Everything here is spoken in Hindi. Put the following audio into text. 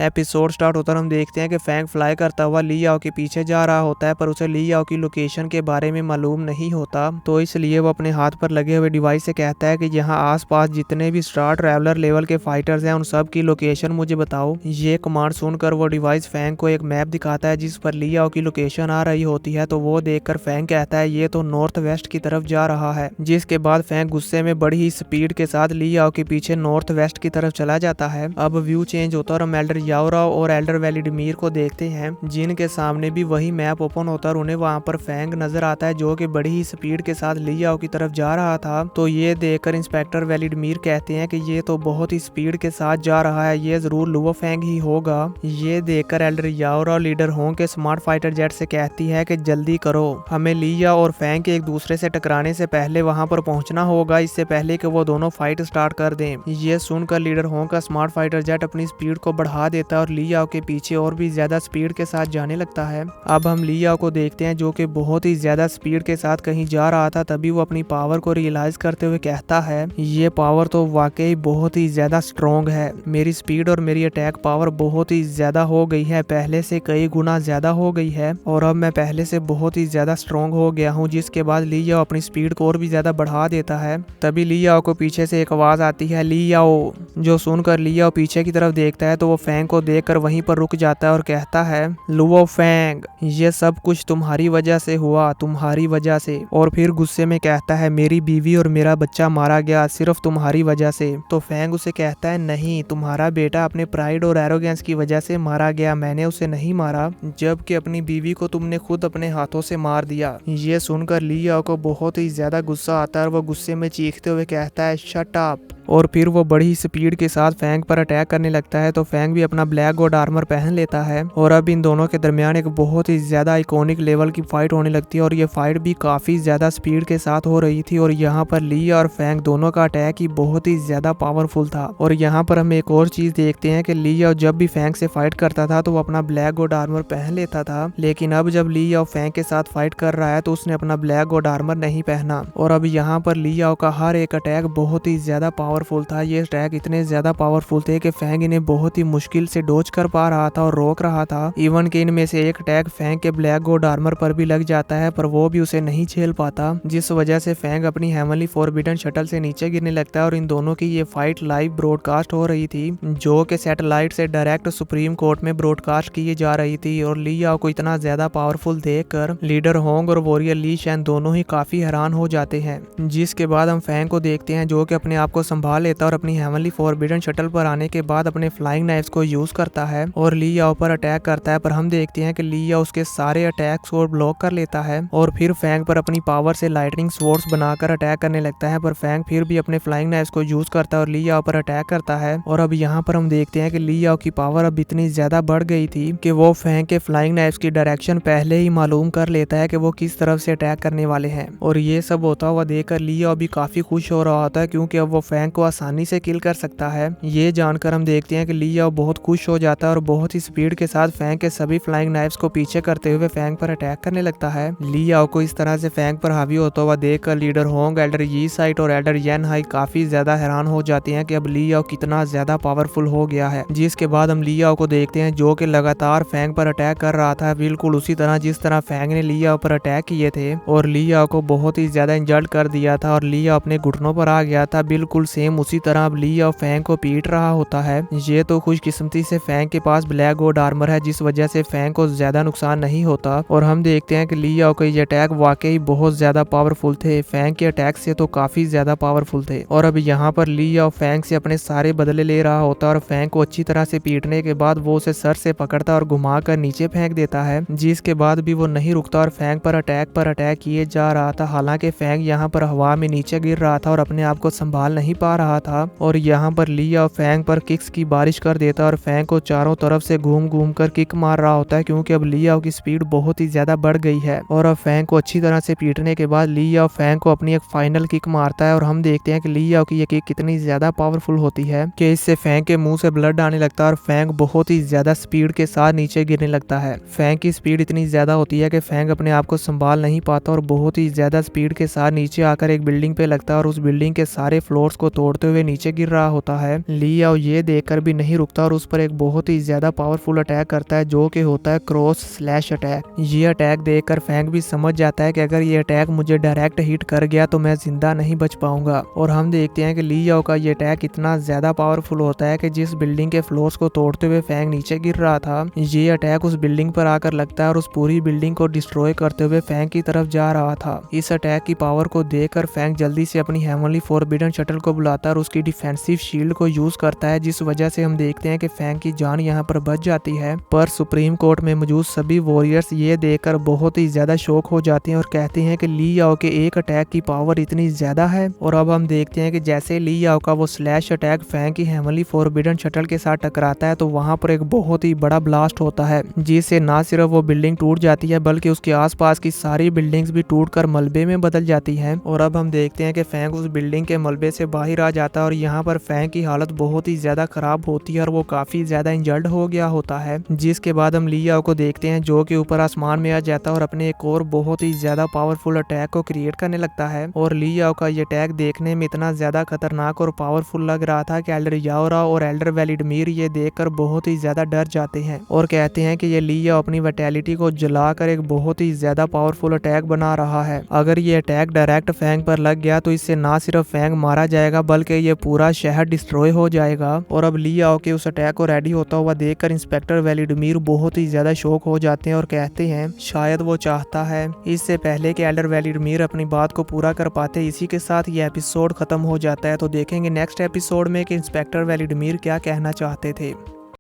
एपिसोड स्टार्ट होता है और हम देखते हैं कि फैंग फ्लाई करता हुआ ली याओ के पीछे जा रहा होता है, पर उसे ली याओ की लोकेशन के बारे में मालूम नहीं होता। तो इसलिए वो अपने हाथ पर लगे हुए डिवाइस से कहता है कि यहाँ आसपास जितने भी स्टार ट्रैवलर लेवल के फाइटर्स हैं उन सब की लोकेशन मुझे बताओ। ये कमांड सुनकर वो डिवाइस फैंग को एक मैप दिखाता है जिस पर ली याओ की लोकेशन आ रही होती है। तो वो देखकर फैंग कहता है ये तो नॉर्थ वेस्ट की तरफ जा रहा है। जिसके बाद फैंग गुस्से में बड़ी ही स्पीड के साथ ली याओ के पीछे नॉर्थ वेस्ट की तरफ चला जाता है। अब व्यू चेंज होता है और हम एल्डर याओराओ और एल्डर वेलिडमीर को देखते हैं जिनके सामने भी वही मैप ओपन होता है और उन्हें वहां पर फैंग नजर आता है जो कि बड़ी ही स्पीड के साथ ली याओ की तरफ जा रहा था। तो ये देखकर इंस्पेक्टर वेलिडमीर कहते हैं कि ये तो बहुत ही स्पीड के साथ जा रहा है, ये जरूर लुओ फैंग ही होगा। ये देखकर एल्डर याओराओ लीडर होंग के स्मार्ट फाइटर जेट से कहती है कि जल्दी करो, हमें ली याओ और फैंग के एक दूसरे से टकराने से पहले वहां पर पहुंचना होगा, इससे पहले कि वो दोनों फाइट स्टार्ट कर दें। ये सुनकर लीडर होंग का स्मार्ट फाइटर जेट अपनी स्पीड को बढ़ा देता है और ली याओ के पीछे और भी ज्यादा स्पीड के साथ जाने लगता है। अब हम ली याओ को देखते हैं जो कि बहुत ही ज्यादा स्पीड के साथ कहीं जा रहा था। तभी वो अपनी पावर को रियलाइज करते हुए कहता है ये पावर तो वाकई बहुत ही ज्यादा स्ट्रॉन्ग है, मेरी स्पीड और मेरी अटैक पावर बहुत ही ज्यादा हो गई है, पहले से कई गुना ज्यादा हो गई है और अब मैं पहले से बहुत ही ज्यादा स्ट्रॉन्ग हो गया हूँ। जिसके बाद ली याओ अपनी स्पीड को और भी ज्यादा बढ़ा देता है। तभी ली याओ को पीछे से एक आवाज आती है ली याओ, जो सुनकर ली याओ पीछे की तरफ देखता है तो वो फैंग को देखकर वहीं पर रुक जाता है और कहता है लुओ फैंग, ये सब कुछ तुम्हारी वजह से हुआ, तुम्हारी वजह से। और फिर गुस्से में कहता है मेरी बीवी और मेरा बच्चा मारा गया सिर्फ तुम्हारी वजह से। तो फैंग उसे कहता है नहीं, तुम्हारा बेटा अपने प्राइड और एरोगेंस की वजह से मारा गया, मैंने उसे नहीं मारा, जबकि अपनी बीवी को तुमने खुद अपने हाथों से मार दिया। ये सुनकर ली याओ को बहुत ही ज्यादा गुस्सा आता है और वो गुस्से में चीखते हुए कहता है शट अप। और फिर वो बड़ी स्पीड के साथ फैंग पर अटैक करने लगता है। तो फैंग भी अपना ब्लैक गॉड आर्मर पहन लेता है और अब इन दोनों के दरमियान एक बहुत ही ज्यादा आइकॉनिक लेवल की फाइट होने लगती है और ये फाइट भी काफी ज्यादा स्पीड के साथ हो रही थी। और यहाँ पर ली और फैंग दोनों का अटैक ही बहुत ही ज्यादा पावरफुल था। और यहाँ पर हम एक और चीज देखते हैं कि ली और जब भी फैंग से फाइट करता था तो वो अपना ब्लैक गॉड आर्मर पहन लेता था, लेकिन अब जब ली और फैंग के साथ फाइट कर रहा है तो उसने अपना ब्लैक गॉड आर्मर नहीं पहना। और अब यहाँ पर ली याओ का हर एक अटैक बहुत ही ज्यादा पावरफुल था। ये अटैक इतने ज्यादा पावरफुल थे कि फैंग इन्हें बहुत ही मुश्किल से डोज कर पा रहा था और रोक रहा था। इवन कि इनमें से एक अटैक फैंग के ब्लैक गॉड आर्मर पर भी लग जाता है पर वो भी उसे नहीं झेल पाता, जिस वजह से फैंग अपनी हेवनली फॉरबिडन शटल से नीचे गिरने लगता है। और इन दोनों की ये फाइट लाइव ब्रॉडकास्ट हो रही थी जो कि सैटेलाइट से डायरेक्ट सुप्रीम कोर्ट में ब्रॉडकास्ट की जा रही थी। और ली याओ को इतना ज्यादा पावरफुल देखकर लीडर होंग और वॉरियर ली शैन दोनों ही काफी हैरान हो जाते हैं। जिसके बाद हम फैंग को देखते हैं जो कि अपने आप को संभाल लेता है और अपनी हेवनली फॉरबिडन शटल पर आने के बाद अपने फ्लाइंग नाइफ्स को यूज करता है और ली याओ पर अटैक करता है। पर हम देखते हैं कि ली याओ उसके सारे अटैक्स को ब्लॉक कर लेता है और फिर फैंग पर अपनी पावर से लाइटनिंग स्वॉर्ड्स बनाकर अटैक करने लगता है। पर फैंग फिर भी अपने फ्लाइंग नाइफ्स को यूज करता है और ली याओ पर अटैक करता है। और अब यहाँ पर हम देखते हैं कि ली याओ की पावर अब इतनी ज्यादा बढ़ गई थी कि वो फैंग के फ्लाइंग नाइफ्स की डायरेक्शन पहले ही मालूम कर लेता है कि वो किस तरफ से अटैक करने वाले हैं। और ये सब होता हुआ देखकर ली याओ भी काफी खुश हो रहा होता है क्योंकि अब वो फैंग को आसानी से किल कर सकता है। ये जानकर हम देखते हैं कि ली याओ बहुत खुश हो जाता है और बहुत ही स्पीड के साथ फैंग के सभी फ्लाइंग नाइफ्स को पीछे करते हुए फैंग पर अटैक करने लगता है। ली याओ को इस तरह से फैंग पर हावी होता हुआ देखकर लीडर होंग, एल्डर यी साइट और एल्डर येन हाई काफी ज्यादा हैरान हो जाती हैं कि अब ली याओ कितना ज्यादा पावरफुल हो गया है। जिसके बाद हम ली याओ को देखते हैं जो कि लगातार फैंग पर अटैक कर रहा था, बिल्कुल उसी तरह जिस तरह फैंग ने ली याओ पर अटैक किए थे और ली याओ को बहुत ही ज्यादा इंजर्ड कर दिया था और ली याओ अपने घुटनों पर आ गया था। बिल्कुल सेम उसी तरह अब ली याओ फैंग को पीट रहा होता है। ये तो खुशकिस्मती से फैंग के पास ब्लैक गॉड आर्मर है जिस वजह से फैंग को ज्यादा नुकसान नहीं होता। और हम देखते हैं कि ली याओ के ये अटैक वाकई बहुत ज्यादा पावरफुल थे, फैंग के अटैक से तो काफी ज्यादा पावरफुल थे। और अब यहाँ पर ली याओ फैंग से अपने सारे बदले ले रहा होता है और फैंग को अच्छी तरह से पीटने के बाद वो उसे सर से पकड़ता और घुमाकर नीचे फेंक देता है। जिसके बाद भी वो नहीं रुकता और फैंग पर अटैक किए जा रहा था। हालांकि फैंग यहाँ पर हवा में नीचे गिर रहा था और अपने आप को संभाल नहीं पा रहा था। और यहाँ पर ली याओ फैंग पर किक्स की बारिश कर देता और फैंग को चारों तरफ से घूम घूम कर किक मार रहा होता है क्योंकि अब ली याओ की स्पीड बहुत ही ज्यादा बढ़ गई है। और अब फैंग को अच्छी तरह से पीटने के बाद ली याओ फैंग को अपनी एक फाइनल किक मारता है और हम देखते हैं कि ली याओ की ये किक कितनी ज्यादा पावरफुल होती है कि इससे फैंग के मुंह से ब्लड आने लगता है और फैंग बहुत ही ज्यादा स्पीड के साथ नीचे गिरने लगता है। फैंग की स्पीड इतनी ज्यादा होती है कि फैंग अपने आप को संभाल नहीं पाता और बहुत ही ज्यादा स्पीड के साथ नीचे आकर एक बिल्डिंग पे लगता है और उस बिल्डिंग के सारे फ्लोर्स को तोड़ते हुए नीचे गिर रहा होता है। ली याओ ये देखकर भी नहीं रुकता और उस पर एक बहुत ही ज्यादा पावरफुल अटैक करता है जो कि होता है क्रॉस स्लैश अटैक। ये अटैक देखकर फैंग भी समझ जाता है कि अगर ये अटैक मुझे डायरेक्ट हिट कर गया तो मैं जिंदा नहीं बच पाऊंगा। और हम देखते हैं कि ली याओ का ये अटैक इतना ज्यादा पावरफुल होता है कि जिस बिल्डिंग के फ्लोर्स को तोड़ते हुए फैंग नीचे गिर रहा था, ये अटैक उस बिल्डिंग पर आकर लगता है और उस पूरी बिल्डिंग को डिस्ट्रॉय करते हुए फैंग की तरफ जा रहा था। इस अटैक की पावर को देखकर फैंग जल्दी से अपनी हेवनली फॉरबिडन शटल को बुलाता है और उसकी डिफेंसिव शील्ड को यूज करता है, जिस वजह से हम देखते हैं कि फैंग की जान यहाँ पर बच जाती है। पर सुप्रीम कोर्ट में मौजूद सभी वॉरियर्स ये देखकर बहुत ही ज्यादा शॉक हो जाते हैं और कहते हैं कि ली याओ के एक अटैक की पावर इतनी ज्यादा है। और अब हम देखते हैं कि जैसे ली याओ का वो स्लैश अटैक फैंग की हेवनली फॉरबिडन शटल के साथ टकराता है तो वहां पर एक बहुत ही बड़ा ब्लास्ट होता है, जिससे ना सिर्फ वो बिल्डिंग टूट जाती है बल्कि उसके आसपास की सारी बिल्डिंग्स भी टूटकर मलबे में बदल जाती हैं। और अब हम देखते हैं कि फैंग उस बिल्डिंग के मलबे से बाहर आ जाता है और यहाँ पर फैंग की हालत बहुत ही ज्यादा खराब होती है और वो काफी ज्यादा इंजर्ड हो गया होता है। जिसके बाद हम ली याओ को देखते हैं जो कि ऊपर आसमान में आ जाता है और अपने एक और बहुत ही ज्यादा पावरफुल अटैक को क्रिएट करने लगता है। और ली याओ का ये अटैक देखने में इतना ज्यादा खतरनाक और पावरफुल लग रहा था कि एल्डर याओरा और एल्डर वेलिडमीर ये देखकर बहुत ही ज्यादा डर जाते हैं और कहते हैं कि ये ली याओ अपनी वैटेलिटी को जलाकर एक बहुत ही ज्यादा पावरफुल अटैक बना रहा है। अगर ये अटैक डायरेक्ट फैंग पर लग गया तो इससे ना सिर्फ फैंग मारा जाएगा बल्कि ये पूरा शहर डिस्ट्रॉय हो जाएगा। और अब ली याओ के उस अटैक को रेडी होता हुआ देखकर इंस्पेक्टर वेलिडमीर बहुत ही ज्यादा शॉक हो जाते हैं और कहते हैं शायद वो चाहता है इससे पहले कि एल्डर वेलिडमीर अपनी बात को पूरा कर पाते। इसी के साथ ये एपिसोड खत्म हो जाता है। तो देखेंगे नेक्स्ट एपिसोड में कि इंस्पेक्टर वेलिडमीर क्या कहना चाहते थे।